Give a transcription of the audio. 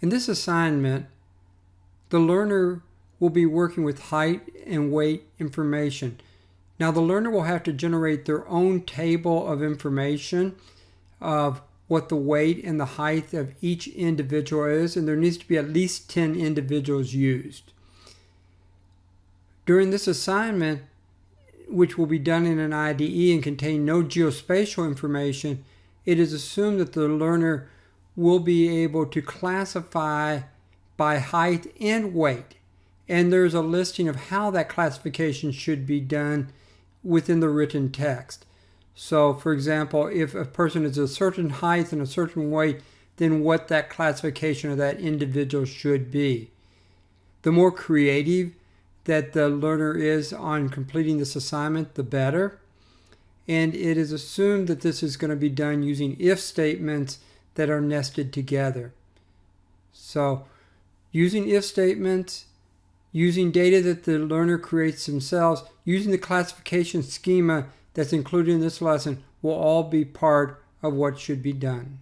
In this assignment, the learner will be working with height and weight information. Now the learner will have to generate their own table of information of what the weight and the height of each individual is, and there needs to be at least 10 individuals used. During this assignment, which will be done in an IDE and contain no geospatial information, it is assumed that the learner will be able to classify by height and weight. And there's a listing of how that classification should be done within the written text. So, for example, if a person is a certain height and a certain weight, then what that classification of that individual should be. The more creative that the learner is on completing this assignment, the better. And it is assumed that this is going to be done using if statements that are nested together. So, using if statements, using data that the learner creates themselves, using the classification schema that's included in this lesson will all be part of what should be done.